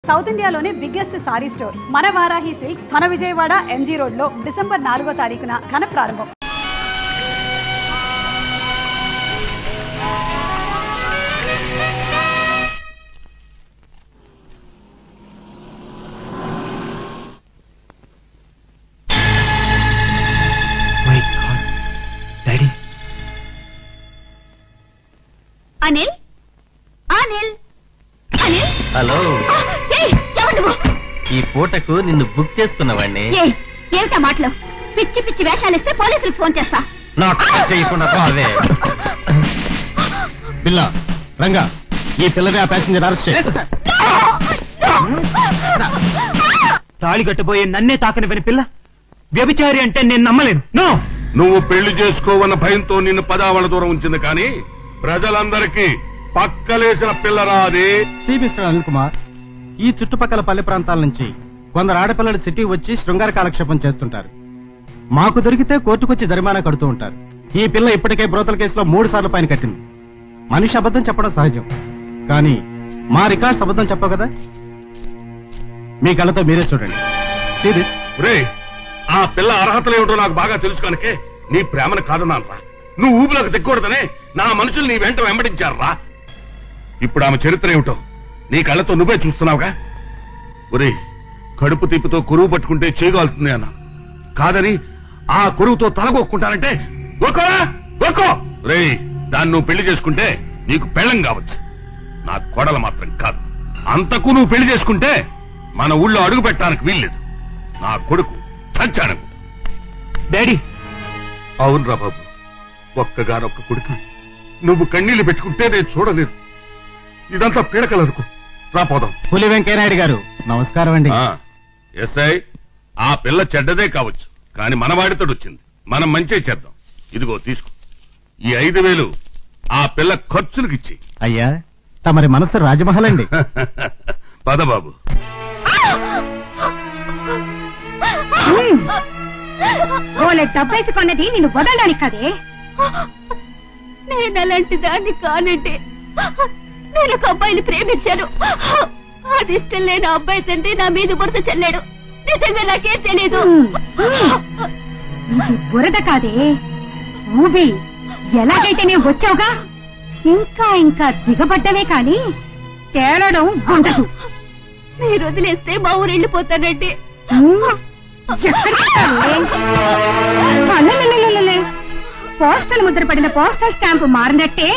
South ఇండియాలోనే biggest sorry store మన Varahi silks మన విజయవాడ ఎంజీ రోడ్ లో డిసెంబర్ 4వ తారీఖున ఘన ప్రారంభం. అనిల్ అనిల్ అనిల్ హలో. ఈ పూటకు నిన్ను బుక్ చేసుకున్నవాడిని. ఏమిటా మాటలు? పిచ్చి పిచ్చి వేషాలిస్తే పోలీసులకు ఫోన్ చేస్తా. చేయకుండా అవే పిల్ల రంగా, ఈ పిల్లనే ఆ ప్యాసింజర్ అరెస్ట్ చేయి. తాళి కట్టబోయే నన్నే తాకనివని పిల్ల వ్యభిచారి అంటే నేను నమ్మలేను. నో, నువ్వు పెళ్లి చేసుకోవన్న భయంతో నిన్ను పదావళ దూరం ఉంచింది, కానీ ప్రజలందరికీ పక్కలేసిన పిల్లరా అది. సి మిస్టర్ అనిల్ కుమార్, ఈ చుట్టుపక్కల పల్లె ప్రాంతాల నుంచి కొందరు ఆడపిల్లలు సిటీ వచ్చి శృంగార కాలక్షేపం చేస్తుంటారు. మాకు దొరికితే కోర్టుకొచ్చి జరిమానా కడుతూ ఉంటారు. ఈ పిల్ల ఇప్పటికే బ్రోతల కేసులో 3 సార్లు పైన కట్టింది. మనిషి అబద్ధం చెప్పడం సహజం, కానీ మా రికార్డ్స్ అబద్ధం చెప్పవు కదా. మీ కళ్ళతో మీరే చూడండి. సీరియస్ రే, ఆ పిల్ల అర్హతలేమిటో నాకు బాగా తెలుసు కనుకే నీ ప్రేమను కాదన్నానరా. నువ్వు ఊపిలోకి దిక్కకూడదనే నా మనుషులు నీ వెంట వెంబడించారా. ఇప్పుడు ఆమె చరిత్ర ఏమిటో నీ కళ్ళతో నువ్వే చూస్తున్నావుగా. ఒరే, కడుపు తిప్పుతో కొరువు పట్టుకుంటే చేయగలుగుతుంది అన్న, కాదని ఆ కొరువుతో తలగొక్కుంటానంటే ఒక్కో. రే, దాన్ని నువ్వు పెళ్లి చేసుకుంటే నీకు పెళ్ళం కావచ్చు, నా కొడలు మాత్రం కాదు. అంతకు నువ్వు పెళ్లి చేసుకుంటే మన ఊళ్ళో అడుగు పెట్టడానికి వీల్లేదు. నా కొడుకు చచ్చాను. డాడీ. అవునరా బాబు, ఒక్కగానొక్క కొడుకు. నువ్వు కన్నీళ్లు పెట్టుకుంటే నేను చూడలేదు. ఇదంతా పీడకలనుకో. రాపోదాం. పులి వెంకయ్యనాయుడు గారు నమస్కారం అండి. ఎస్ఐ, ఆ పిల్ల చెడ్డదే కావచ్చు, కానీ మనవాడితో వచ్చింది. మనం మంచి చేద్దాం. ఇదిగో తీసుకో, ఈ 5,000 ఆ పిల్ల ఖర్చులకిచ్చి. అయ్యా, తమరి మనసు రాజమహల్ అండి. పద బాబు. డబ్బేసి కొన్నది నేను వదలడానికి కదే. నేను అలాంటి దాన్ని కానండి. నేను ఒక అబ్బాయిని ప్రేమించాను. అది ఇష్టం లేని అబ్బాయి తండ్రి నా మీద బురద చల్లాడు. నిజంగా నాకేం తెలీదు. ఇది బురద కాదే, ఊబి. ఎలాగైతే నేను వచ్చావుగా, ఇంకా ఇంకా దిగబడ్డమే కాని తేలడం ఉండదు. మీరు వదిలేస్తే మా ఊరు వెళ్ళిపోతానండి. పోస్టల్ ముద్రపడిన పోస్టల్ స్టాంపు మారినట్టే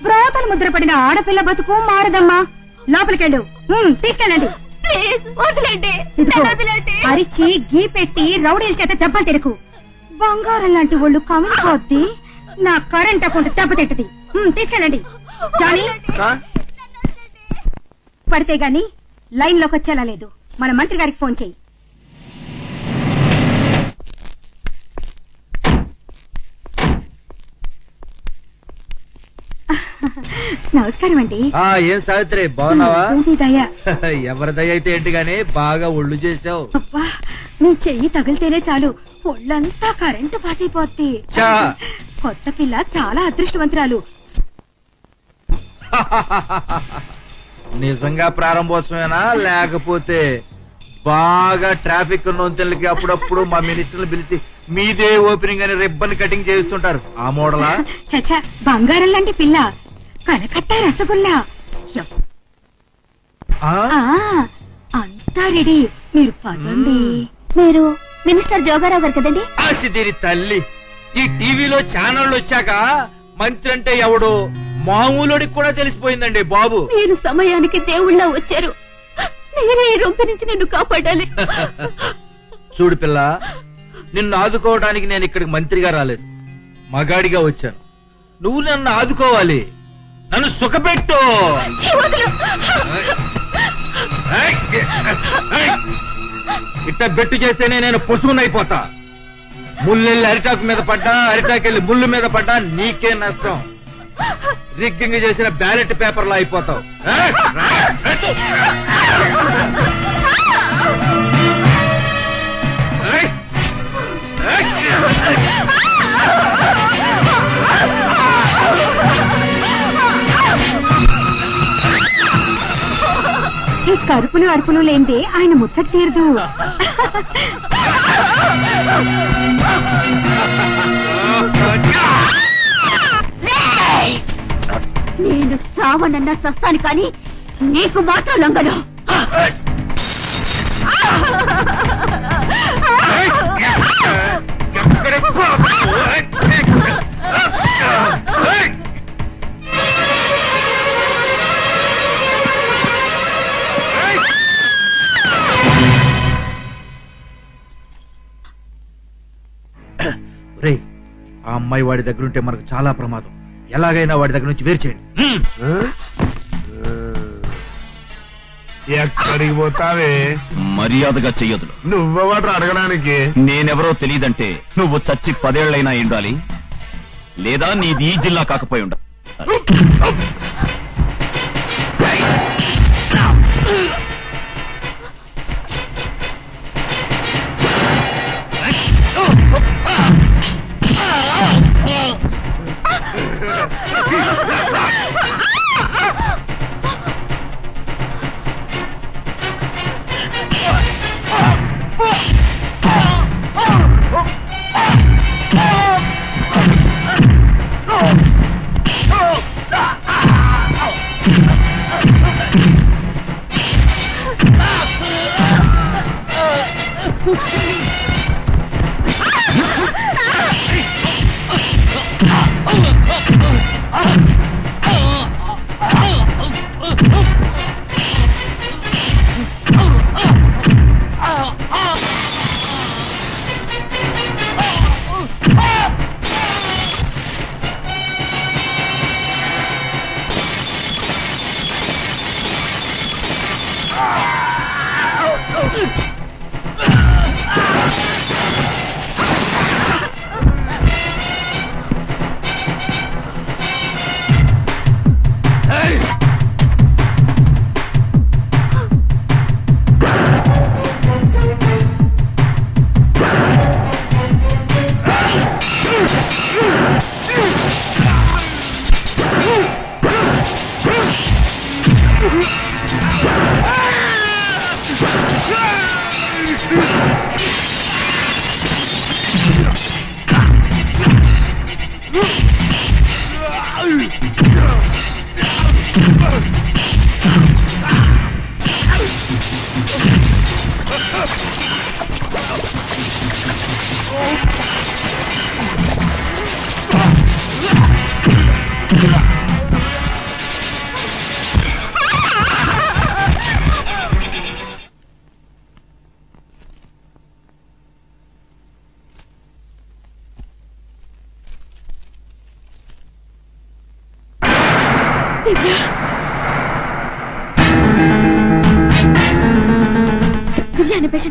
బ్రోతలు ముద్రపడిన ఆడపిల్ల బతుకు మారదమ్మా. లోపలికెళ్ళు, తీసుకెళ్ళండి. అరిచి గీ పెట్టి రౌడీల చేత దెబ్బలు తిరుకు. బంగారం లాంటి ఒళ్ళు కమిలిపోద్ది, నా కరెంట్ అకౌంట్ దెబ్బతింటది. తీసుకెళ్ళండి. జానీ, పడితే గాని లైన్ లోకి వచ్చేలా లేదు. మన మంత్రి గారికి ఫోన్ చెయ్యి. నమస్కారం అండి. ఏం సావిత్రి, బాగున్నావా? దయ. ఎవరి దయ అయితే ఏంటి గానీ బాగా ఒళ్ళు చేసావు. అబ్బా, నీ చెయ్యి తగిలితేనే చాలు ఒళ్ళంతా కరెంటు పాస్ అయిపోద్ది. కొత్త పిల్ల చాలా అదృష్టవంతురాలు. నిజంగా ప్రారంభోత్సవమేనా, లేకపోతే బాగా ట్రాఫిక్ నొంతలకి అప్పుడప్పుడు మా మినిస్టర్లు పిలిచి మీదే ఓపెనింగ్ అని రిబ్బన్ కటింగ్ చేస్తుంటారు, ఆ మోడలా? చచ్చా, బంగారం లాంటి పిల్ల, కనకట్ట రసగుల్లా. అంతా రెడీ, మీరు పదండి. మీరు మినిస్టర్ జోగారావు గారు కదండి? దీని తల్లి, ఈ టీవీలో ఛానళ్ళు వచ్చాక మంత్రి అంటే ఎవడు మామూలుడికి కూడా తెలిసిపోయిందండి బాబు. మీరు సమయానికి దేవుళ్ళ వచ్చారు. మీరే ఈ రొంపి నుంచి నిన్ను కాపాడాలి. చూడు పిల్ల, నిన్ను ఆదుకోవడానికి నేను ఇక్కడికి మంత్రిగా రాలేదు, మగాడిగా వచ్చాను. నువ్వు నన్ను ఆదుకోవాలి, నన్ను సుఖపెట్టు. ఇట్ట బెట్టు చేస్తేనే నేను పొసుగునైపోతా. ముళ్ళెళ్ళి అరిటాకు మీద పడ్డా, అరిటాకెళ్ళి ముళ్ళు మీద పడ్డా నీకే నష్టం. రిగ్గింగ్ చేసిన బ్యాలెట్ పేపర్లో అయిపోతావు. ఈ కరుపు అప్పులు అరుపులు లేనిదే ఆయన ముచ్చట తీరదు. నేను సావనన్నా సస్తాను కానీ నీకు మాత్రం లొంగను. ఆ అమ్మాయి వాడి దగ్గర ఉంటే మనకు చాలా ప్రమాదం. ఎలాగైనా వాడి దగ్గర నుంచి వేరు చేయండి. ఎక్కడికి పోతావే? మర్యాదగా చెయ్యదులు. నువ్వెవరు అడగడానికి? నేనెవరో తెలియదంటే నువ్వు చచ్చి 10 ఏళ్లైనా ఉండాలి, లేదా నీది ఈ జిల్లా కాకపోయి ఉండాలి.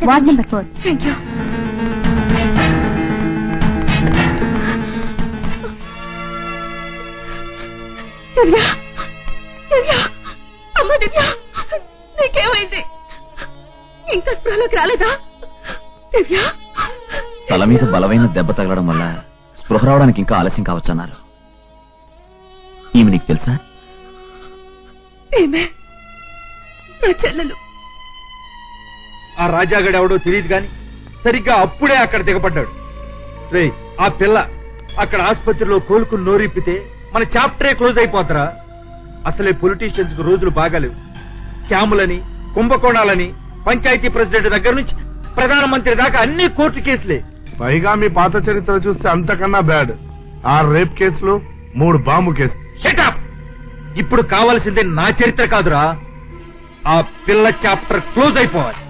Ward number 4. Thank you. Divya, Divya, అమ్మ దివ్య, నీకేమైంది? ఇంకా స్పృహలోకి రాలేదా? దివ్య, తల మీద బలమైన దెబ్బ తగలడం వల్ల స్పృహ రావడానికి ఇంకా ఆలస్యం కావచ్చన్నారు. ఈమె నీకు తెలుసా? ఏమే నా చెల్లెలు. ఆ రాజాగడు ఎవడో తెలియదు గాని సరిగ్గా అప్పుడే అక్కడ దిగబడ్డాడు. రే, ఆ పిల్ల అక్కడ ఆసుపత్రిలో కోలుకుని నోరిప్పితే మన చాప్టరే క్లోజ్ అయిపోతారా? అసలే పొలిటీషియన్స్ కు రోజులు బాగాలేవు. స్కాములని, కుంభకోణాలని, పంచాయతీ ప్రెసిడెంట్ దగ్గర నుంచి ప్రధానమంత్రి దాకా అన్ని కోర్టు కేసులే. పైగా మీ పాత చరిత్ర చూస్తే అంతకన్నా బ్యాడ్. 6 రేప్ కేసులు, 3 బాంబు కేసులు. షటప్! ఇప్పుడు కావాల్సిందే నా చరిత్ర కాదురా, ఆ పిల్ల చాప్టర్ క్లోజ్ అయిపోవాలి.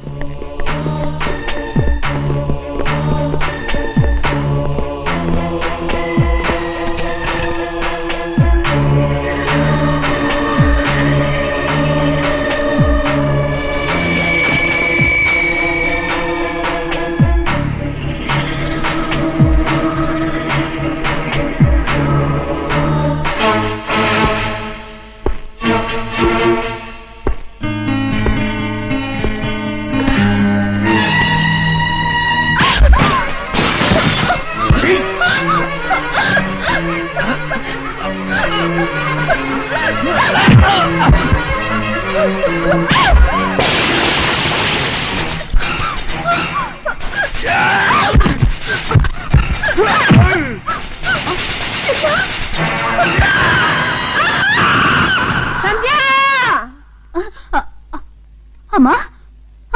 అమ్మా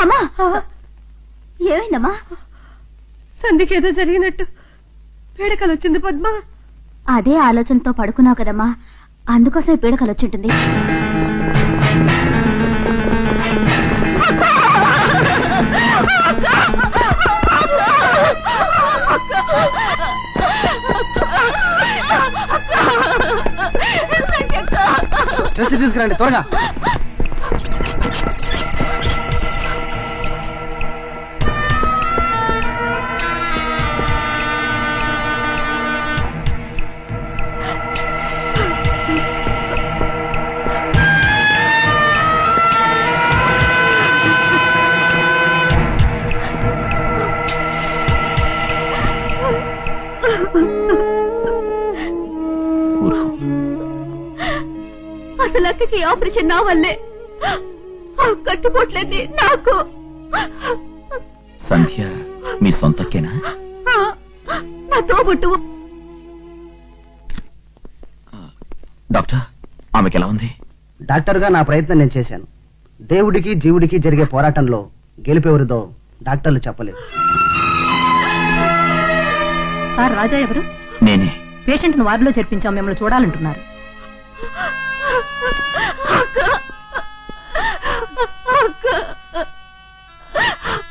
అమ్మా ఏమైందమ్మా? సంధికేదో జరిగినట్టు పీడకలు వచ్చింది పద్మ. అదే ఆలోచనతో పడుకున్నావు కదమ్మా, అందుకోసమే పీడకలు వచ్చింటుంది. తీసుకురండి త్వరగా. అసలు అక్కకి ఆపరేషన్ నా వల్లే. కట్టుకోవట్లేదు నాకు. సంధ్య మీ సొంతకేనా? నా తోబుట్టు. డాక్టర్, ఆమెకి ఎలా ఉంది? డాక్టర్ గా నా ప్రయత్నం నేను చేశాను. దేవుడికి జీవుడికి జరిగే పోరాటంలో గెలిపేవరిదో డాక్టర్లు చెప్పలేదు. సార్ రాజా ఎవరు? నేనే. పేషెంట్ ను వార్డులో చేర్పించాం, మిమ్మల్ని చూడాలంటున్నారు.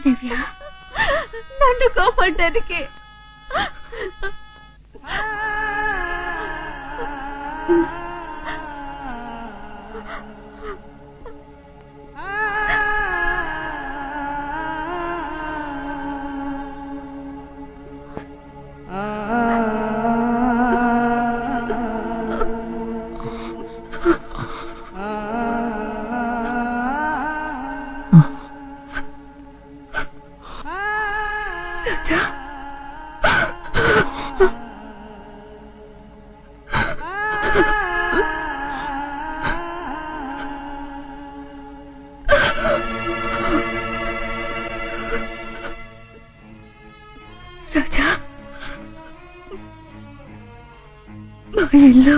దివ్య, నన్ను కాపాడడానికి రాజా, మా ఇల్లు,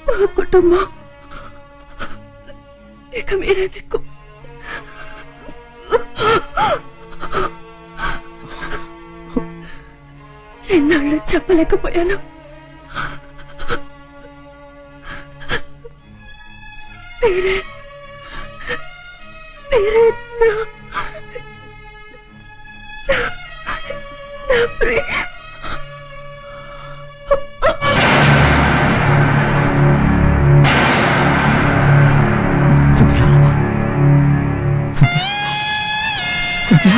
మా కుటుంబం ఇక మీరే దిక్కు. ఎన్నాళ్ళు చెప్పలేకపోయాను. మీరే మీరే నా ప్రియ. సంధ్య, సంధ్య, సంధ్య.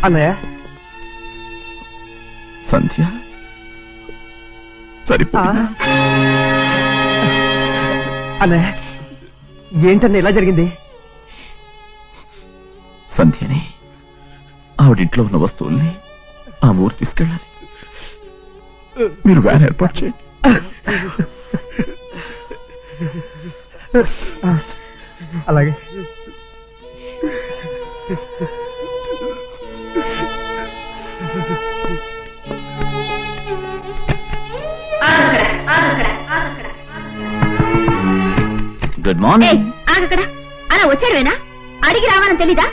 అన్నయ్య, సంధ్య సరిపోయిందా? అన్నయ్య, ఏంటన్న ఇలా జరిగింది? సంధ్యని, ఆవిడింట్లో ఉన్న వస్తువుల్ని ఆ ఊరు తీసుకెళ్ళాలి. మీరు వ్యాన్ ఏర్పాటు చేయండి. అలాగే. Good morning. ఆగక్కడ అలా వచ్చాడువేనా? అడిగి రావాలని తెలీదా?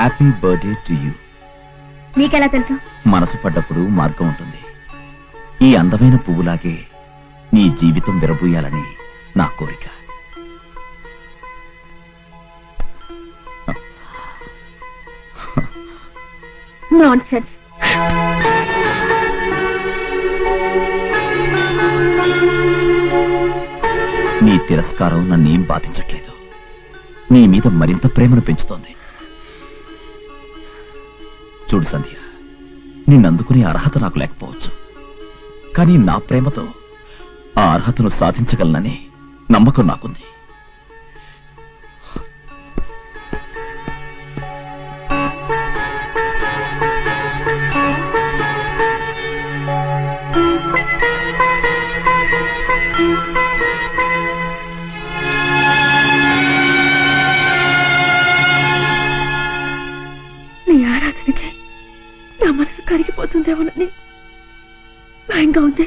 Happy birthday to you. నీకెలా తెలుసు? మనసు పడ్డప్పుడు మార్గం ఉంటుంది. ఈ అందమైన పువ్వులాగే నీ జీవితం విరబూయాలని నా కోరిక. నాన్సెన్స్. నీ తిరస్కారం నన్నేం బాధించట్లేదు. నీ మీద మరింత ప్రేమను పెంచుతోంది. చూడు సంధ్య, నిన్నందుకునే అర్హత నాకు లేకపోవచ్చు, కానీ నా ప్రేమతో ఆ అర్హతను సాధించగలననే నమ్మకం నాకుంది. నీ ఆరాధనకి నా మనసు కరిగిపోతుందేమోనని భయంగా ఉంది.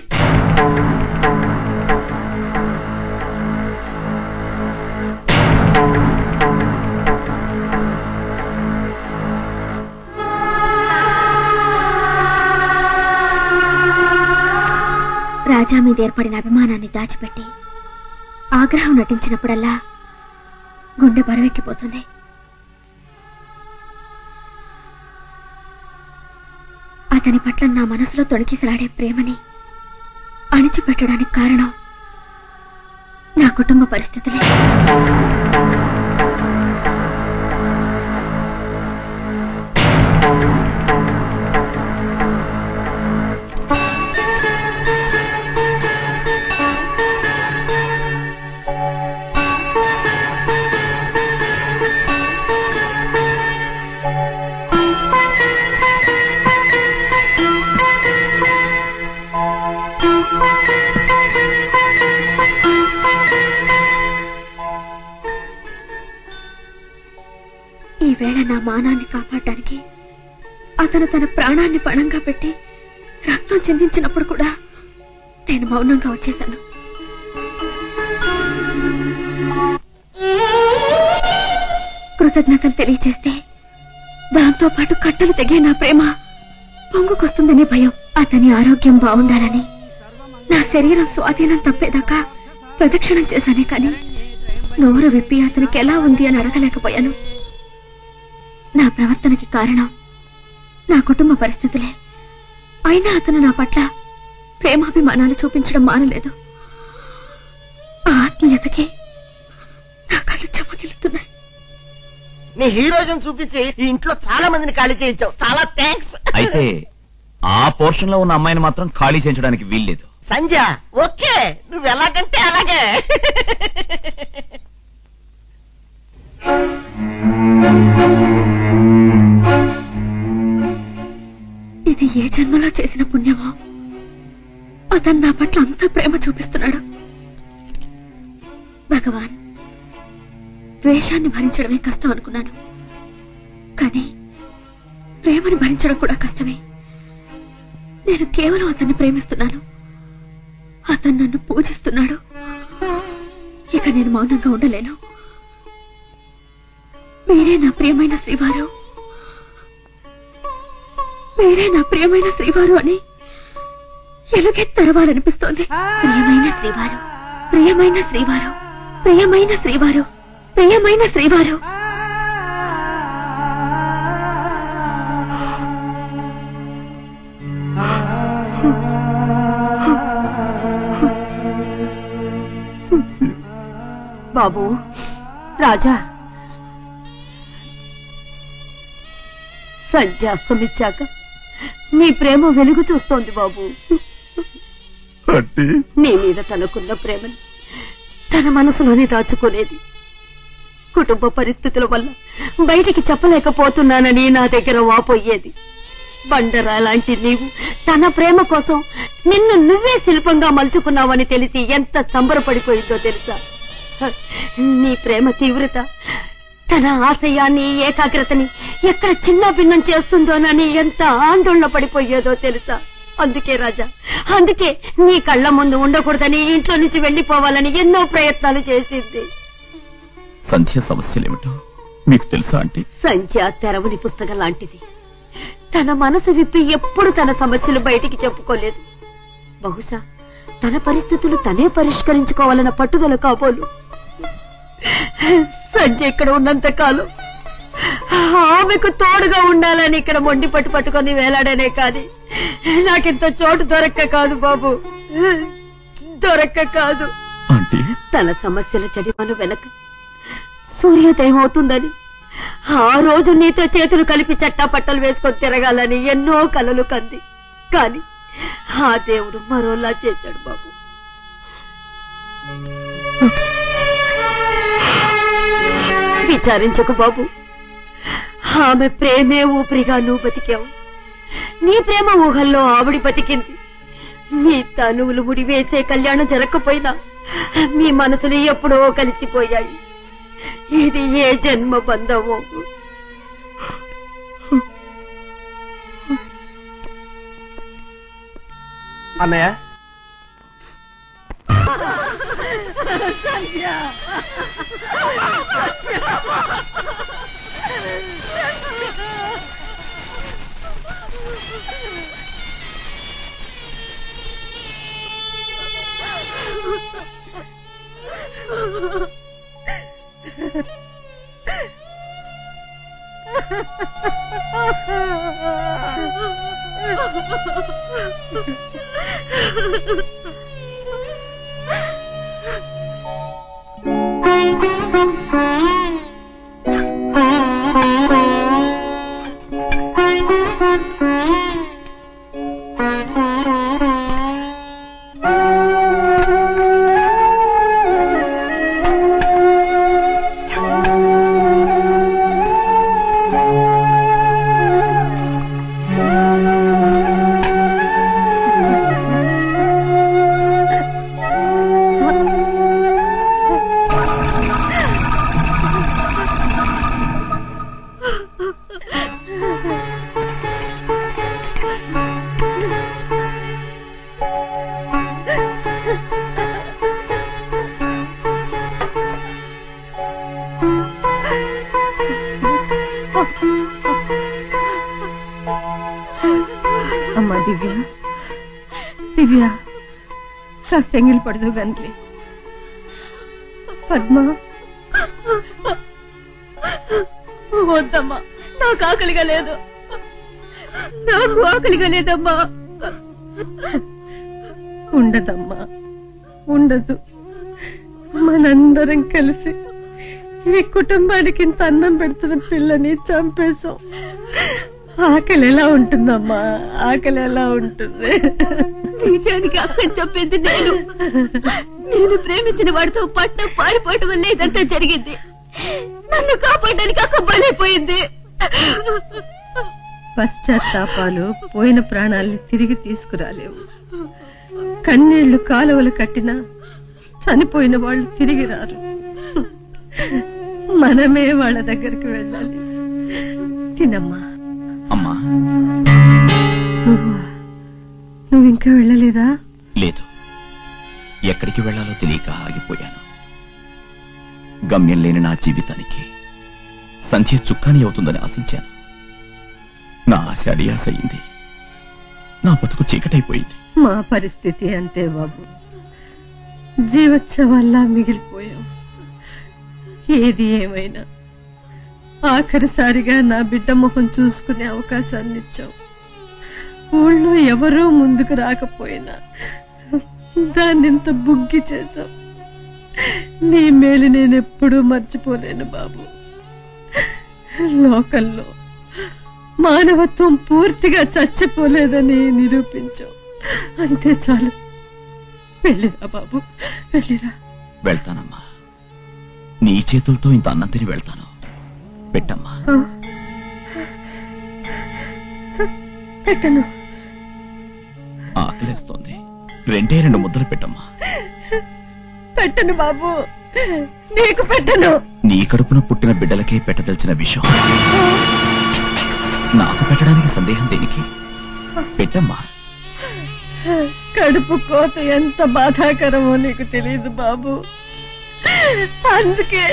రాజా మీద ఏర్పడిన అభిమానాన్ని దాచిపెట్టి ఆగ్రహం నటించినప్పుడల్లా గుండె బరువెక్కిపోతుంది. అతని పట్ల నా మనసులో తొణికిసలాడే ప్రేమని అణిచిపెట్టడానికి కారణం నా కుటుంబ పరిస్థితులే. ఈవేళ నా మానాన్ని కాపాడటానికి అతను తన ప్రాణాన్ని పణంగా పెట్టి రక్తం చిందించినప్పుడు కూడా నేను మౌనంగా వచ్చేశాను. కృతజ్ఞతలు తెలియచేస్తే దాంతో పాటు కట్టలు తెగే నా ప్రేమ పొంగుకొస్తుందనే భయం. అతని ఆరోగ్యం బాగుండాలని నా శరీరం స్వాధీనం తప్పేదాకా ప్రదక్షిణం చేశానే కానీ నోరు విప్పి అతనికి ఎలా ఉంది అని అడగలేకపోయాను. నా ప్రవర్తనకి కారణం నా కుటుంబ పరిస్థితులే. అయినా అతను నా పట్ల ప్రేమాభిమానాలు చూపించడం మానలేదు. ఆ ఆత్మీయతకి నా కళ్ళు చెమ్మగిలుతున్నాయి. నీ హీరోజన్ చూపించి ఈ ఇంట్లో చాలా మందిని ఖాళీ చేయించావు. చాలా థ్యాంక్స్. అయితే ఆ పోర్షన్ లో ఉన్న అమ్మాయిని మాత్రం ఖాళీ చేయించడానికి వీల్లేదు. సంధ్య ఓకే, నువ్వు ఎలాగంటే అలాగే. ఇది ఏ జన్మలో చేసిన పుణ్యమో అతను నా పట్ల అంత ప్రేమ చూపిస్తున్నాడు. భగవాన్, ద్వేషాన్ని భరించడమే కష్టం అనుకున్నాను, కానీ ప్రేమని భరించడం కూడా కష్టమే. నేను కేవలం అతన్ని ప్రేమిస్తున్నాను, అతను నన్ను పూజిస్తున్నాడు. ఇక నేను మౌనంగా ఉండలేను. మీరే నా ప్రియమైన శ్రీవారు, మీరే నా ప్రియమైన శ్రీవారు అని ఎలుగెత్తరవాలనిపిస్తోంది. ప్రియమైన శ్రీవారు, ప్రియమైన శ్రీవారు, ప్రియమైన శ్రీవారు, ప్రియమైన శ్రీవారు. బాబు రాజా, సంధ్యాస్తమిచ్చాక నీ ప్రేమ వెలుగు చూస్తోంది బాబు. నీ మీద తనకున్న ప్రేమని తన మనసులోనే దాచుకునేది. కుటుంబ పరిస్థితుల వల్ల బయటికి చెప్పలేకపోతున్నానని నా దగ్గర వాపోయేది. బండరా లాంటి నీవు తన ప్రేమ కోసం నిన్ను నువ్వే శిల్పంగా మలుచుకున్నావని తెలిసి ఎంత సంబరపడిపోయిందో తెలుసా? నీ ప్రేమ తీవ్రత తన ఆశయాన్ని, ఏకాగ్రతని ఎక్కడ చిన్న భిన్నం చేస్తుందోనని ఎంత ఆందోళన పడిపోయేదో తెలుసా? అందుకే రాజా, అందుకే నీ కళ్ళ ముందు ఉండకూడదని, ఇంట్లో నుంచి వెళ్లిపోవాలని ఎన్నో ప్రయత్నాలు చేసింది. సంధ్య సమస్యలేమిటో మీకు తెలుసా ఆంటీ? సంధ్య తెరవని పుస్తకం లాంటిది. తన మనసు విప్పి ఎప్పుడు తన సమస్యలు బయటికి చెప్పుకోలేదు. బహుశా తన పరిస్థితులు తనే పరిష్కరించుకోవాలన్న పట్టుదల కాబోలు. సంధ్య ఇక్కడ ఉన్నంత కాలం ఆమెకు తోడుగా ఉండాలని ఇక్కడ మొండి పట్టుకొని వేలాడనే కాదు. నాకింత చోటు దొరక్క కాదు బాబు, దొరక్క కాదు. తన సమస్యల చడివాను వెనక సూర్యోదయం అవుతుందని, ఆ రోజు నీతో చేతులు కలిపి చట్టాపట్టలు వేసుకొని తిరగాలని ఎన్నో కలలు కంది. కాని ఆ దేవుడు మరోలా చేశాడు బాబు. విచారించకు బాబు, ఆమె ప్రేమే ఊపిరిగా నువ్వు బతికావు. నీ ప్రేమ ఊహల్లో ఆవిడి బతికింది. మీ తనువులు ముడివేసే కళ్యాణం జరగకపోయినా మీ మనసులు ఎప్పుడో కలిసిపోయాయి. ఇది ఏ జన్మ బంధమో. అన్నయ్య, అమ్మా దివ్య, దివ్య కాస్త ఎంగిలి పడదు గంట్లే. పద్మ, వద్దమ్మా, నాకు ఆకలిగా లేదు, నాకు ఆకలిగా లేదమ్మా. ఉండదమ్మా, ఉండదు. మనందరం కలిసి ఈ కుటుంబానికి ఇంత అన్నం పెడుతున్న పిల్లని చంపేశాం. ఆకలి ఎలా ఉంటుందమ్మా, ఆకలి ఎలా ఉంటుంది? నిజానికి అక్కని చంపింది నేను. నేను ప్రేమించిన వాడితో పట్నం పారిపోవటం వల్ల ఇదంతా జరిగింది. నన్ను కాపాడడానికి అక్క బలైపోయింది. పశ్చాత్తాపాలు పోయిన ప్రాణాల్ని తిరిగి తీసుకురాలేవు. కన్నీళ్లు కాలువలు కట్టినా చనిపోయిన వాళ్ళు తిరిగి రారు. మనమే వాళ్ళ దగ్గరికి వెళ్ళాలి. తినమ్మా. అమ్మా, నువ్వు ఇంకా వెళ్ళలేదా? లేదు, ఎక్కడికి వెళ్లాలో తెలియక ఆగిపోయాను. గమ్యం లేని నా జీవితానికి సంధ్య చుక్కాని అవుతుందని ఆశించాను. నా ఆశ అడియాస అయింది. నా బతుకు చీకటైపోయింది. మా పరిస్థితి అంతే బాబు, జీవోత్సవాల్లా మిగిలిపోయాం. ఏది ఏమైనా ఆఖరిసారిగా నా బిడ్డ మొహం చూసుకునే అవకాశాన్ని ఇచ్చాం. ఊళ్ళో ఎవరూ ముందుకు రాకపోయినా దాన్నింత బుగ్గి చేశాం. నీ మేలు నేనెప్పుడూ మర్చిపోలేను బాబు. లోకంలో మానవత్వం పూర్తిగా చచ్చిపోలేదని నిరూపించావు. అంతే చాలు. వెళ్ళిరా బాబు, వెళ్ళిరా. వెళ్తానమ్మా, నీ చేతులతో ఇంత అన్నం తిని వెళ్తాను. పెట్టమ్మా. పెట్టను. ఆకలేస్తోంది. 2 ముద్దలు పెట్టమ్మా. పెట్టను బాబు, నీకు పెట్టను. నీ కడుపున పుట్టిన బిడ్డలకే పెట్టదలిచిన విషయం నాకు పెట్టడానికి సందేహం దేనికి? పెట్టమ్మా. కడుపు కోత ఎంత బాధాకరమో నీకు తెలియదు బాబు. అందుకే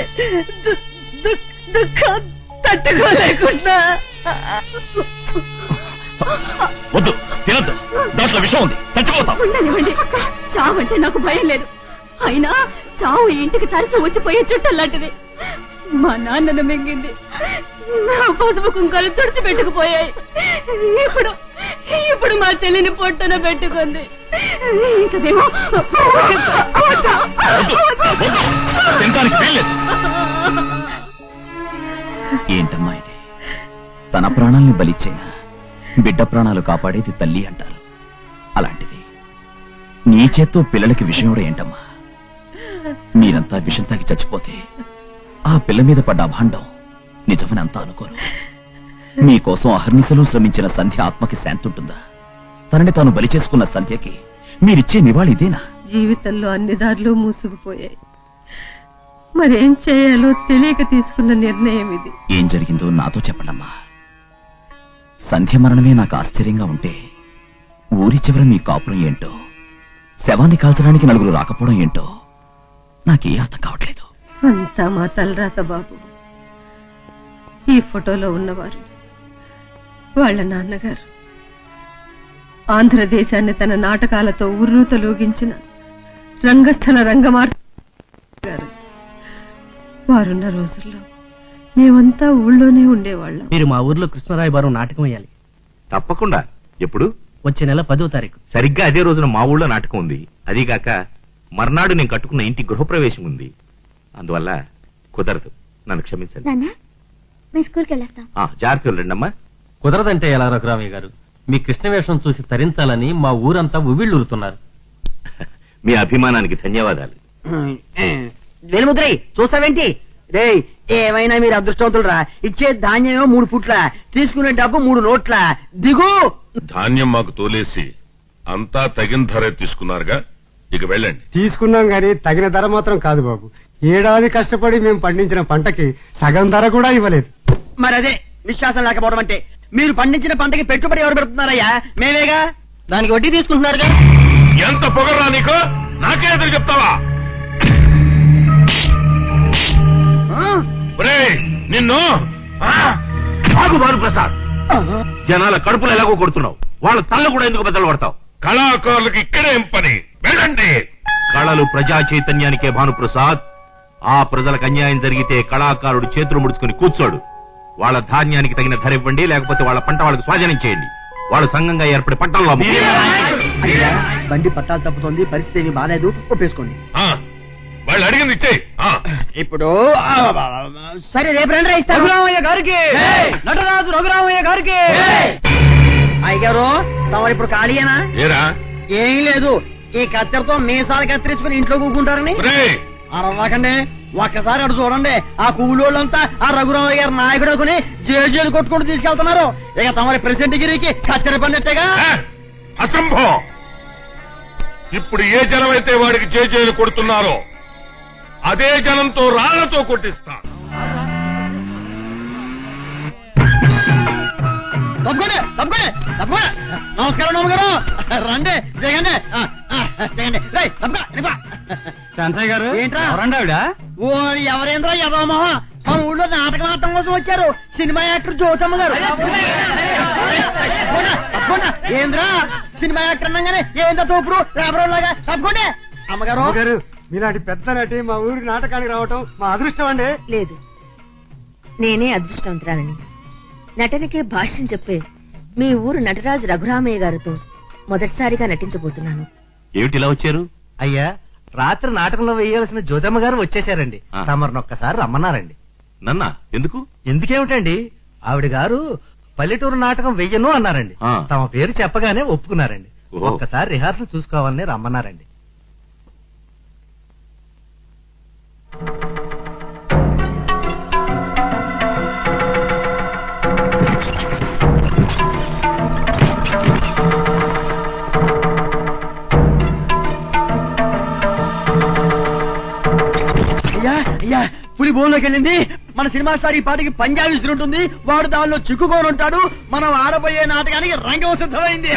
దుఃఖం తట్టుకోలేకుండా. వద్దు, తినద్దు, దాంట్లో విషయం ఉంది, చచ్చిపోతాం. ఉండనివ్వండి, చావంటే నాకు భయం లేదు. అయినా చావు ఈ ఇంటికి తరచు వచ్చిపోయే చుట్టం లాంటిది. మా నాన్నను మింగింది, నా పసుపు కుంకాలు తుడిచిపెట్టుకుపోయాయి. ఇప్పుడు మా చెల్లిని పొట్టన పెట్టుకుంది. ఇంకదేమో ఏంటమ్మా ఇది? తన ప్రాణాల్ని బలిచ్చేనా బిడ్డ ప్రాణాలు కాపాడేది తల్లి అంటారు. అలాంటిది నీ చేత్తో పిల్లలకి విషయం కూడా ఏంటమ్మా? మీరంతా విషం తాగి చచ్చిపోతే ఆ పిల్ల మీద పడ్డ అభాండం నిజమని అంతా అనుకోరు. మీకోసం అహర్నిశలు శ్రమించిన సంధ్య ఆత్మకి శాంతి ఉంటుందా? తనని తాను బలి చేసుకున్న సంధ్యకి మీరిచ్చే నివాళి ఇదేనా? జీవితంలో అన్ని దారులు మూసుకుపోయాయి. మరేం చేయాలో తెలియక తీసుకున్న నిర్ణయం ఇది. ఏం జరిగిందో నాతో చెప్పండమ్మా. సంధ్య మరణమే నాకు ఆశ్చర్యంగా ఉంటే ఊరి చివర మీ కాపురం ఏంటో, శవాన్ని కాల్చడానికి నలుగురు రాకపోవడం ఏంటో నాకే అర్థం కావట్లేదు. అంతా మా తలరాత బాబు. ఈ ఫోటోలో ఉన్నవారు వాళ్ళ నాన్నగారు. ఆంధ్రదేశాన్ని తన నాటకాలతో ఉర్రూతలూగించిన రంగస్థల రంగమార్గారు. వారున్న రోజుల్లో మేమంతా ఊళ్ళోనే ఉండేవాళ్ళం. మీరు మా ఊర్లో కృష్ణరాయబారం నాటకం వేయాలి. తప్పకుండా. ఎప్పుడు? వచ్చే నెల 10వ తారీఖు. సరిగ్గా అదే రోజున మా ఊళ్ళో నాటకం ఉంది. అదీగాక మర్నాడు నేను కట్టుకున్న ఇంటి గృహప్రవేశం ఉంది. అందువల్ల కుదరదు, నన్ను క్షమించండి. జాగ్రత్తలు రండమ్మా. కుదరదంటే ఎలా రఘురామయ్య గారు? మీ కృష్ణ వేషం చూసి తరించాలని మా ఊరంతా ఉవ్విళ్ళూరుతున్నారు. మీ అభిమానానికి ధన్యవాదాలు. వేలుముద్రై చూస్తావేంటి? రే, ఏమైనా మీరు అదృష్టవంతులరా. ఇచ్చే ధాన్యమేమో 3 పుట్ల, తీసుకునే డబ్బు 3 నోట్ల. దిగు. ధాన్యం మాకు తోలేసి అంతా తగిన ధర తీసుకున్నారుగా, ఇక వెళ్ళండి. తీసుకున్నాం గాని తగిన ధర మాత్రం కాదు బాబు. ఏడాది కష్టపడి మేము పండించిన పంటకి సగం ధర కూడా ఇవ్వలేదు. మరదే విశ్వాసం లేకపోవడం అంటే. మీరు పండించిన పంటకి పెట్టుబడి ఎవరు పెడుతున్నారయ్యా? మేమేగా. దానికి వడ్డీ తీసుకుంటున్నారుగా. ఎంత పొగరా నీకు? నాకే ఎదురు చెప్తావా? నిన్ను ప్రసాద్, జనాల కడుపులు ఎలాగో కొడుతున్నావు, వాళ్ళ తల్ల కూడా ఎందుకు బద్దలు పడతావు? కళాకారులకు ఇక్కడేం పని? వెళ్ళండి. కళలు ప్రజా చైతన్యానికే భానుప్రసాద్. ఆ ప్రజలకు అన్యాయం జరిగితే కళాకారుడు చేతులు ముడుచుకుని కూర్చోడు. వాళ్ళ ధాన్యానికి తగిన ధర ఇవ్వండి, లేకపోతే వాళ్ళ పంట వాళ్ళకి స్వాధీనం చేయండి. వాళ్ళు సంఘంగా ఏర్పడి పట్టణంలో బండి పట్టాలు తప్పుతోంది, పరిస్థితి ఏమి బాలేదు, ఒప్పేసుకోండి. వాళ్ళు అడిగింది ఇచ్చే. ఇప్పుడు సరే, రేపు రండి. రఘురామయ్య గారికి, నటరాజు రఘురామయ్య గారికి. అయ్యారు తమరు ఇప్పుడు ఖాళీయేనా? ఏరా? ఏం లేదు, ఈ కత్తెరతో మీసాలు కత్తిరించుకుని ఇంట్లో కూకుంటారని. అరవకండి, ఒక్కసారి అటు చూడండి. ఆ కూలోళ్ళంతా ఆ రఘురామయ్య గారి నాయకుడు అనుకుని జేజేలు కొట్టుకుంటూ తీసుకెళ్తున్నారు. ఇక తమరి ప్రెసిడెంట్ గిరికి కత్తెర పడినట్టేగా. అసంభవం. ఇప్పుడు ఏ జనమైతే వాడికి జేజేలు కొడుతున్నారో అదే జనంతో రాళ్లతో కొట్టిస్తా. తప్పకుండా తప్పకుండా తప్పకుండా. నమస్కారం నమ్మగారు, రండి, దిగండి దిగండి. శాంతయ్య గారు ఏంట్రా? ఆవిడ? ఓ ఎవరేంద్రా యదోమోహ, మన ఊళ్ళో నాటకం ఆడటం కోసం వచ్చారు. సినిమా యాక్టర్ జ్యోతమ్మ గారు. ఏంద్రా సినిమా యాక్టర్ అనగానే ఏందో తోపుడు లేబరోలాగా. తప్పకుండా అమ్మగారు. మీలాంటి పెద్ద నటి మా ఊరి నాటకానికి రావటం మా అదృష్టం అండి. లేదు, నేనే అదృష్టవంతురాలని. నటనకే భాష్యం చెప్పే మీ ఊరు నటరాజు రఘురామయ్య గారితో మొదటిసారిగా నటించబోతున్నాను. ఏమిటిలా వచ్చారు? అయ్యా, రాత్రి నాటకంలో వేయాల్సిన జ్యోతమ్మ గారు వచ్చేశారండి. తమరినొక్కసారి రమ్మన్నారండి. నన్నా? ఎందుకు? ఎందుకేమిటండి, ఆవిడ గారు పల్లెటూరు నాటకం వెయ్యను అన్నారండి. తమ పేరు చెప్పగానే ఒప్పుకున్నారండి. ఒక్కసారి రిహార్సల్ చూసుకోవాలని రమ్మన్నారండి. అయ్యా, పులి బోన్లోకి వెళ్ళింది. మన సినిమా స్టార్ ఈ పాటికి పంజాబీ ఉంటుంది. వాడు దానిలో చిక్కుకొని ఉంటాడు. మనం ఆడబోయే నాటకానికి రంగం సిద్ధమైంది.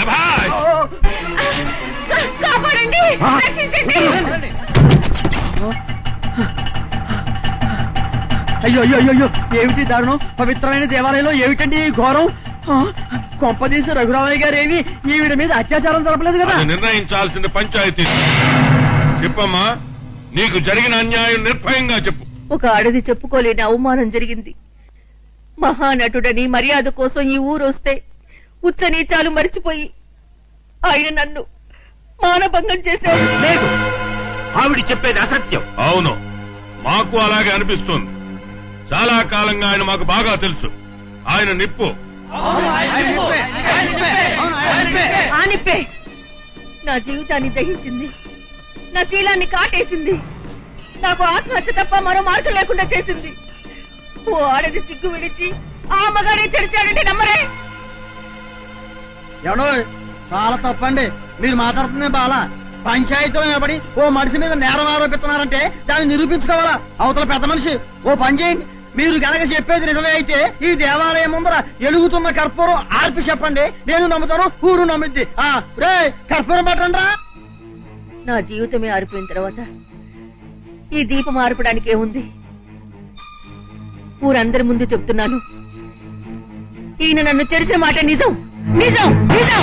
అయ్యో అయ్యో అయ్యో ఏమిటి దారుణం? పవిత్రమైన దేవాలయంలో ఏమిటండి ఈ ఘోరం? కొంపదీసి రఘురామయ్య గారు ఏమి ఈవిడ మీద అత్యాచారం జరపలేదు కదా? నిర్ణయించాల్సిన పంచాయతీ. చెప్పమ్మా, నీకు జరిగిన అన్యాయం నిర్భయంగా చెప్పు. ఒక ఆడది చెప్పుకోలేని అవమానం జరిగింది. మహానటుడని మర్యాద కోసం ఈ ఊరు వస్తే ఉచ్చ నీచాలు మరిచిపోయి ఆయన నన్ను మానభంగం చేశాడు. లేదు, ఆవిడ చెప్పేది అసత్యం. అవును, మాకు అలాగే అనిపిస్తుంది. చాలా కాలంగా ఆయన మాకు బాగా తెలుసు. ఆయన నిప్పు. ఆ నిప్పే నా జీవితాన్ని దహించింది, నా శీలాన్ని కాటేసింది, నాకు ఆత్మహత్య తప్ప మరో మార్గం లేకుండా చేసింది. ఓ ఆడది సిగ్గు విడిచి ఆ మగాడే చెడిచాడంటే నమ్మరే? ఎవడో చాలా తప్పండి మీరు మాట్లాడుతున్నా బాలా. పంచాయతీలో నిలబడి ఓ మనిషి మీద నేరం ఆరోపిస్తున్నారంటే దాన్ని నిరూపించుకోవాలా అవతల పెద్ద మనిషి. ఓ పని చేయండి, మీరు గనక చెప్పేది నిజమే అయితే ఈ దేవాలయం ముందర ఎలుగుతున్న కర్పూరం ఆర్పి చెప్పండి, నేను నమ్ముతాను, ఊరు నమ్మిద్ది. రే కర్పూరం పట్టండి. నా జీవితమే ఆరిపోయిన తర్వాత ఈ దీపం ఆర్పడానికి ఏముంది? ఊరందరి ముందు చెప్తున్నాను, ఈయన నన్ను చెరిసిన మాట నిజం నిజం నిజం.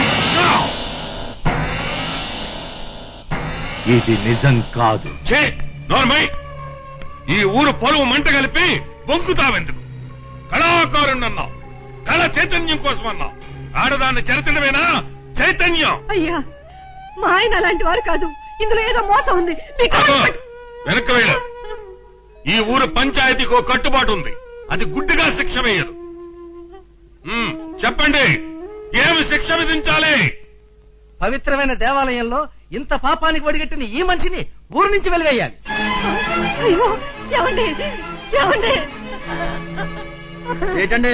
ఇది నిజం కాదు. నోర్మై, ఈ ఊరు పొలవు మంట కలిపి బొంకుతావెందుకు? కళాకారుణ్ణన్నావు, కళ చైతన్యం కోసం అన్నావు. ఆడదాన్ని చెరచడమేనా చైతన్యం? అయ్యా, మా ఆయన అలాంటి వారు కాదు, ఇందులో ఏదో మోసం ఉంది. వెనక్కి వెళ్ళ. ఈ ఊరు పంచాయతీకి ఒక కట్టుబాటు ఉంది, అది గుడ్డిగా శిక్ష వేయదు. చెప్పండి, ఏమి శిక్ష విధించాలి? పవిత్రమైన దేవాలయంలో ఇంత పాపానికి వడిగట్టిన ఈ మనిషిని ఊరు నుంచి వెలివేయాలి. అయ్యో, ఏమండి ఏమండి? ఏటండి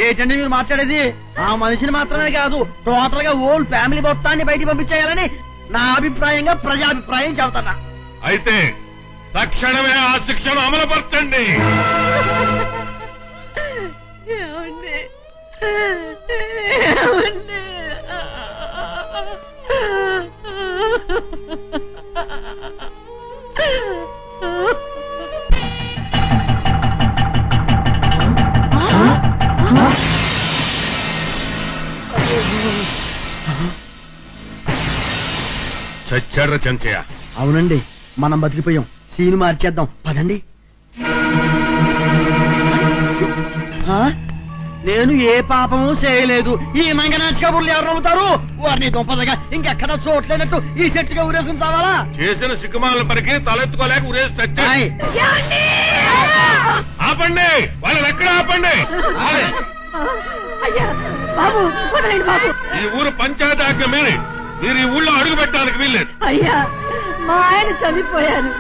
ఏటండి మీరు మాట్లాడేది? ఆ మనిషిని మాత్రమే కాదు, టోటల్ గా ఓల్ ఫ్యామిలీ మొత్తాన్ని బయటికి పంపించేయాలని నా అభిప్రాయంగా ప్రజాభిప్రాయం చెబుతున్నా. అయితే తక్షణమే ఆ శిక్షను అమలుపరచండి. ఏమండి ఏమండి? చచ్చాడ్ర చెంచయ్య. అవునండి, మనం బతికిపోయాం. సీన్ మార్చేద్దాం పదండి. నేను ఏ పాపము చేయలేదు. ఈ మంగనాచి కబుర్లు ఎవరు నమ్ముతారు? వారిని దుంపదగా ఇంకెక్కడ చోట్లేనట్టు ఈ చెట్టుగా ఊరేసుకుని చావాలా? చేసిన సిగ్గుమాల పరికి తలెత్తుకోలేక ఊరేసి చచ్చాయి. ఆపండి, వాళ్ళని ఎక్కడ ఆపండి. బాబు వదలండి బాబు. ఈ ఊరు పంచాయతీ ఆజ్ఞ మీరి మీరు ఈ ఊళ్ళో అడుగు పెట్టడానికి వీల్లేదు. అయ్యా, మా ఆయన చనిపోయారు,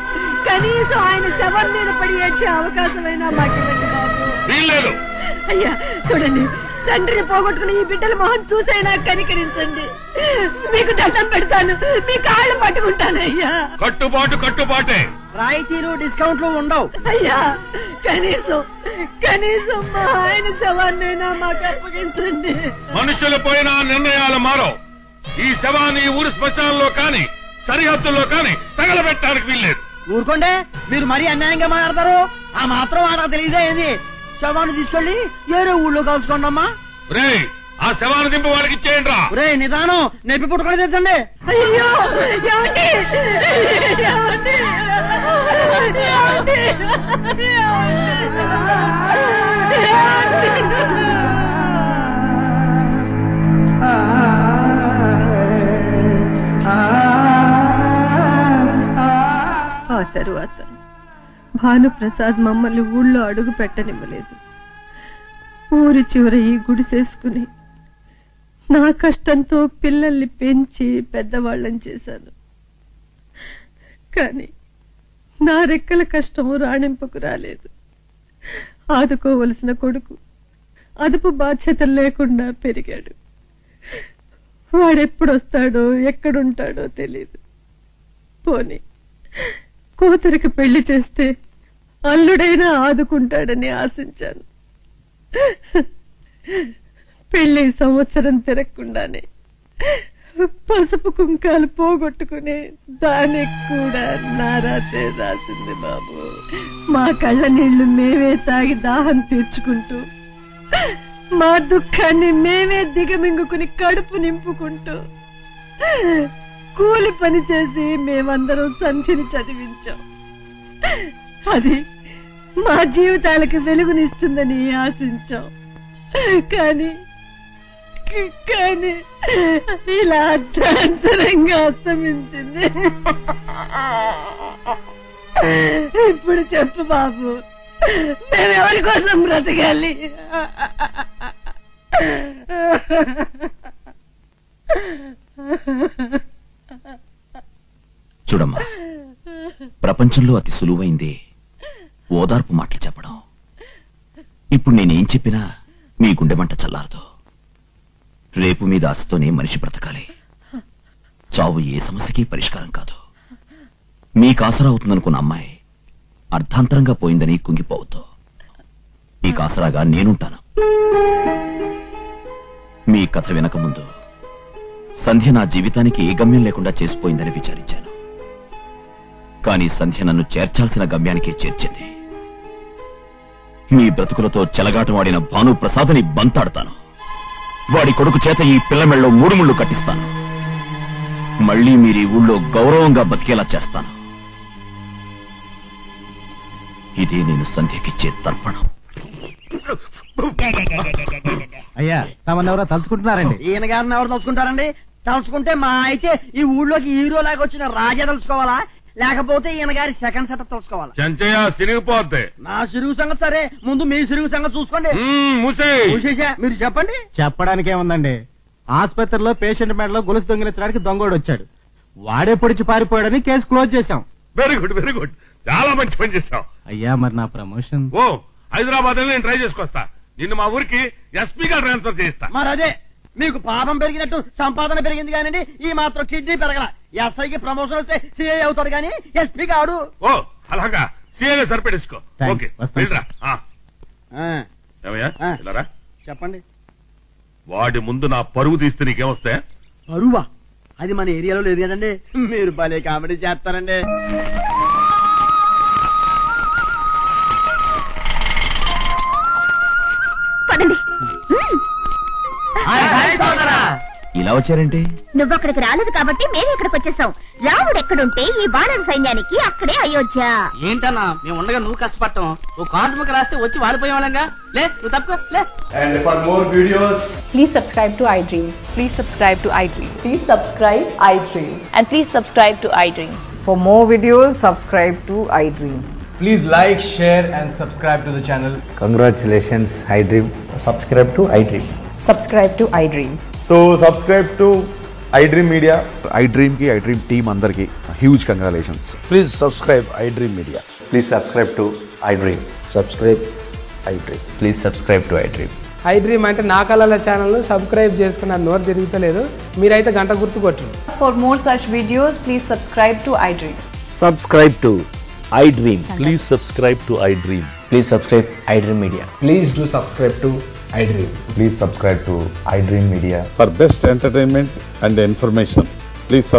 కనీసం ఆయన శవం మీద పడి ఏడ్చే అవకాశమైనా మాకు బాబు. వీల్లేదు. అయ్యా చూడండి, తండ్రిని పోగొట్టుకుని ఈ బిడ్డల మొహం చూసైనా కనికరించండి. మీకు దండం పెడతాను, మీ కాళ్ళు పట్టుకుంటాను. అయ్యా, కట్టుబాటు కట్టుబాటే. రాయితీలు డిస్కౌంట్లు ఉండవు. అయ్యా, కనీసం మా ఆయన శవాన్నైనా మాకు అప్పగించండి. మనుషులు పోయిన నిర్ణయాలు మారో. ఈ శవాన్ని ఊరు శ్మశానంలో కాని సరిహద్దుల్లో కాని తగలబెట్టడానికి వీల్లేదు. ఊరుకోండి, మీరు మరీ అన్యాయంగా మాట్లాడతారు. ఆ మాత్రం ఆడకు తెలియదే ఏంది? శవాన్ని తీసుకెళ్లి ఏరే ఊళ్ళో కలుసుకోండి అమ్మా. రే, ఆ శవాన్ని దింపి వాళ్ళకి ఇచ్చేయండి రా. రే నిదానం, నెప్పి పుట్టుకొని తెచ్చండి. అయ్యో, ఏమండి? ఏమండి? ఆ తరువాత భానుప్రసాద్ మమ్మల్ని ఊళ్ళో అడుగు పెట్టనివ్వలేదు. ఊరి చివర ఈ గుడిసేసుకుని నా కష్టంతో పిల్లల్ని పెంచి పెద్దవాళ్ళని చేశాను. కాని నా రెక్కల కష్టము రాణింపుకు రాలేదు. ఆదుకోవలసిన కొడుకు అదుపు బాధ్యతలు లేకుండా పెరిగాడు. వాడెప్పుడొస్తాడో ఎక్కడుంటాడో తెలీదు. పోనీ కూతురికి పెళ్లి చేస్తే అల్లుడైనా ఆదుకుంటాడని ఆశించాను. పెళ్లి సంవత్సరం తిరగకుండానే పసుపు కుంకాలు పోగొట్టుకుని దానికి కూడా నారాతే రాసింది బాబు. మా కళ్ళ నీళ్లు మేమే తాగి దాహం తీర్చుకుంటూ, మా దుఃఖాన్ని మేమే దిగమింగుకుని కడుపు నింపుకుంటూ కూలి పని చేసి మేమందరం సంధిని చదివించాం. అది మా జీవితాలకు వెలుగునిస్తుందని ఆశించాం. కానీ ఇలా అర్ధాంతరంగా అస్తమించింది. ఇప్పుడు చెప్పు బాబు, మేమెవరి కోసం బ్రతకాలి? చూడమ్మా, ప్రపంచంలో అతి సులువైందే ఓదార్పు మాటలు చెప్పడం. ఇప్పుడు నేనేం చెప్పినా మీ గుండె మంట చల్లారదు. రేపు మీద ఆశతోనే మనిషి బ్రతకాలి. చావు ఏ సమస్యకి పరిష్కారం కాదు. మీకు ఆసరా అవుతుందనుకున్న అమ్మాయి అర్ధాంతరంగా పోయిందని కుంగిపోవద్దు. ఈ ఆసరాగా నేనుంటాను. మీ కథ వినక ముందు సంధ్య నా జీవితానికి ఏ గమ్యం లేకుండా చేసిపోయిందని విచారించాను. కానీ సంధ్య నన్ను చేర్చాల్సిన గమ్యానికే చేర్చింది. మీ బ్రతుకులతో చెలగాటమాడిన భానుప్రసాద్ని బంతాడతాను. వాడి కొడుకు చేత ఈ పిల్ల మెళ్ళలో 3 ముళ్ళు కట్టిస్తాను. మళ్లీ మీరు ఈ ఊళ్ళో గౌరవంగా బతికేలా చేస్తాను. ఇదే నేను సంధ్యకిచ్చే తర్పణం. అయ్యా, తమన్నెవరో తలుచుకుంటున్నారండి. ఈయన గారిని ఎవరు తలుచుకుంటారండి? తలుచుకుంటే మా అయితే ఈ ఊళ్ళోకి హీరో లాగా వచ్చిన రాజా తలుచుకోవాలా, లేకపోతే ఈయన గారి సెకండ్ సెటప్ తలుచుకోవాలా? చెంచయ్య సిరిగిపోద్ది. నా సిరుగు సంగతి సరే, ముందు మీ సిరుగు సంగతి చూసుకోండి. మూసేసా, మీరు చెప్పండి. చెప్పడానికి ఏముందండి, ఆసుపత్రిలో పేషెంట్ మెడలో గొలుసు దొంగిలించడానికి దొంగోడు వచ్చాడు. వాడే పొడిచి పారిపోయాడని కేసు క్లోజ్ చేశాం. వెరీ గుడ్, వెరీ గుడ్, చాలా మంచి పని చేశావు. అయ్యా, మరి నా ప్రమోషన్? ఓ, హైదరాబాద్ నేను ట్రై చేసుకొస్తా. నిన్ను మా ఊరికి ఎస్పీగా ట్రాన్స్ఫర్ చేయిస్తా. మరి అదే, మీకు పాపం పెరిగినట్టు సంపాదన పెరిగింది కానండి, ఈ మాత్రం కిడ్నీ పెరగల. ఎస్ఐకి ప్రమోషన్ వస్తే సిఐ అవుతాడు కానీ ఎస్పీ కాడు. ఓ, అలాగా, సీఏగా సరిపెట్టేసుకో. Thanks. ఓకే, వస్తాను. వెళ్ళరా. ఏమయ్యా, వెళ్ళరా. చెప్పండి. వాడి ముందు నా పరువు తీస్తే నీకేమొస్తాయా? పరువా? అది మన ఏరియాలో లేదు కదండి. మీరు భలే కామెడీ చేస్తారండి. పదండి. ఇలా వచ్చారేంటి? నువ్వు అక్కడికి రాలేదు కాబట్టి మేము ఇక్కడికి వచ్చేసాం. రాముడు ఎక్కడుంటే ఈ వానర సైన్యానికి అక్కడే అయోధ్య. ఏంటన్నా మేము ఉండగా నువ్వు కష్టపడటం? ఓ కార్డు ముక్క రాస్తే వచ్చి వాడిపోయే వాళ్ళంగా. లే, నువ్వు తప్పుకో, లే. And for more videos, please subscribe to iDream. Please subscribe to iDream. Please subscribe iDream. And please subscribe to iDream. For more videos, subscribe to iDream. please like, share and subscribe to the channel. Congratulations, iDream. Subscribe to iDream. Subscribe to iDream. So subscribe to iDream Media. iDream ki iDream team andarki huge congratulations. Please subscribe iDream Media. Please subscribe to iDream. Subscribe iDream. Please subscribe to iDream. iDream అంటే నా కళల channel subscribe చేసుకున్న నోరు తిరుగుతలేదు. మీరైతే గంట గుర్తు కొట్టండి. For more such videos, please subscribe to iDream. Subscribe to iDream. Please subscribe to iDream. Please subscribe iDream Media. Please do subscribe to iDream. Please subscribe to iDream Media. For best entertainment and information, please subscribe.